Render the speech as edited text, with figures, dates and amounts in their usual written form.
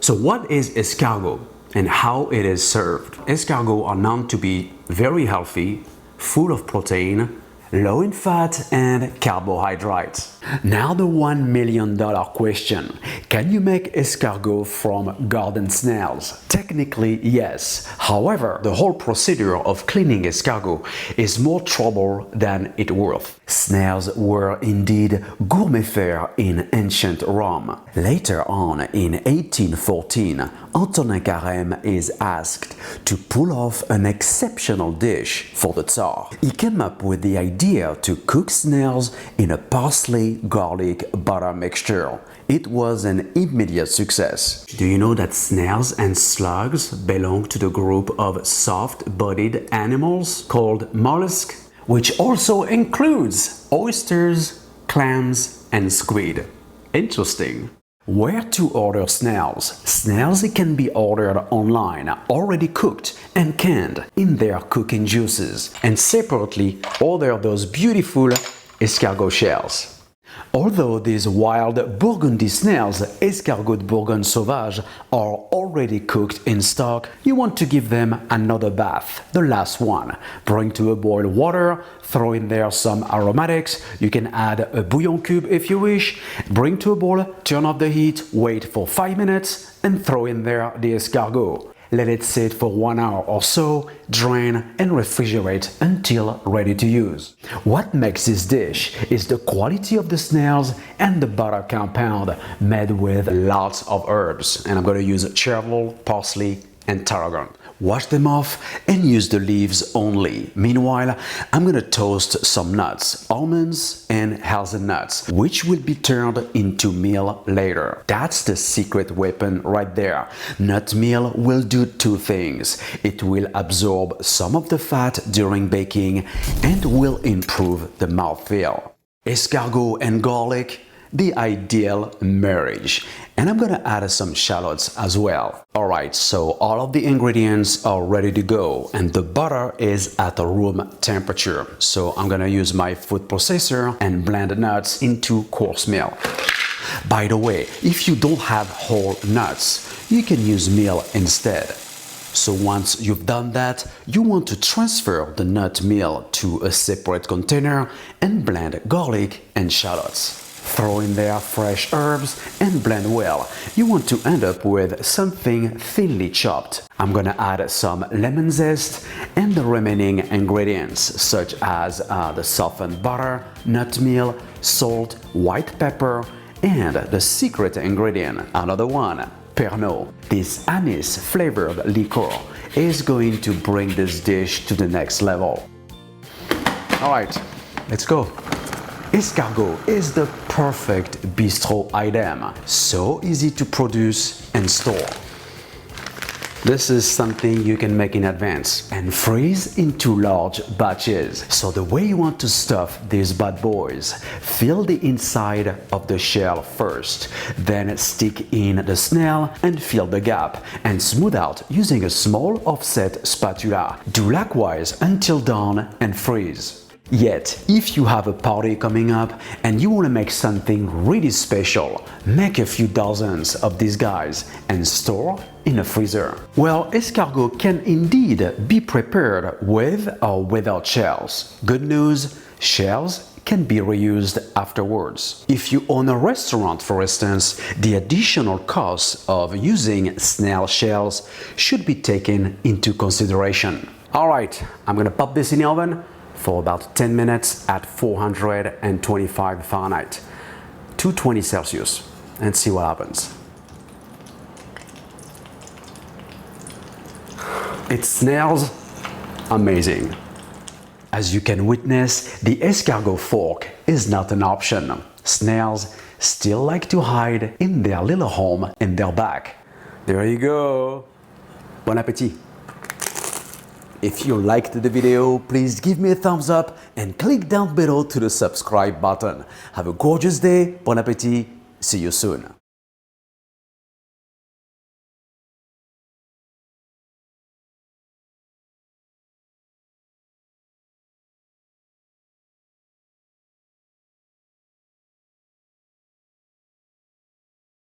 So what is escargot and how it is served? Escargot are known to be very healthy, full of protein, low in fat and carbohydrates. Now the $1 million question. Can you make escargot from garden snails? Technically, yes. However, the whole procedure of cleaning escargot is more trouble than it's worth. Snails were indeed gourmet fare in ancient Rome. Later on, in 1814, Antonin Carême is asked to pull off an exceptional dish for the Tsar. He came up with the idea to cook snails in a parsley, garlic, butter mixture. It was an immediate success. Do you know that snails and slugs belong to the group of soft-bodied animals called mollusks, which also includes oysters, clams, and squid? Interesting. Where to order snails? Snails can be ordered online, already cooked and canned in their cooking juices, and separately order those beautiful escargot shells. Although these wild Burgundy snails, escargot Bourgogne sauvage, are already cooked in stock, you want to give them another bath, the last one. Bring to a boil water, throw in there some aromatics, you can add a bouillon cube if you wish, bring to a boil, turn off the heat, wait for 5 minutes and throw in there the escargot. Let it sit for 1 hour or so, drain and refrigerate until ready to use. What makes this dish is the quality of the snails and the butter compound made with lots of herbs. And I'm going to use chervil, parsley and tarragon. Wash them off and use the leaves only. Meanwhile, I'm going to toast some nuts, almonds and hazelnuts, which will be turned into meal later. That's the secret weapon right there. Nut meal will do two things. It will absorb some of the fat during baking and will improve the mouthfeel. Escargot and garlic, the ideal marriage. And I'm gonna add some shallots as well. Alright, so all of the ingredients are ready to go and the butter is at room temperature. So I'm gonna use my food processor and blend the nuts into coarse meal. By the way, if you don't have whole nuts, you can use meal instead. So once you've done that, you want to transfer the nut meal to a separate container and blend garlic and shallots. Throw in there fresh herbs and blend well. You want to end up with something thinly chopped. I'm gonna add some lemon zest and the remaining ingredients such as the softened butter, nut meal, salt, white pepper, and the secret ingredient, another one, Pernod. This anise flavored liqueur is going to bring this dish to the next level. Alright, let's go. Escargot is the perfect bistro item, so easy to produce and store. This is something you can make in advance and freeze into large batches. So the way you want to stuff these bad boys, fill the inside of the shell first, then stick in the snail and fill the gap and smooth out using a small offset spatula. Do likewise until done and freeze. Yet, if you have a party coming up and you want to make something really special, make a few dozens of these guys and store in a freezer. Well, escargot can indeed be prepared with or without shells. Good news, shells can be reused afterwards. If you own a restaurant, for instance, the additional cost of using snail shells should be taken into consideration. Alright, I'm gonna pop this in the oven for about 10 minutes at 425 Fahrenheit, 220 Celsius, and see what happens. It smells amazing. As you can witness, the escargot fork is not an option. Snails still like to hide in their little home in their back. There you go. Bon appétit. If you liked the video, please give me a thumbs up and click down below to the subscribe button. Have a gorgeous day, bon appétit, see you soon.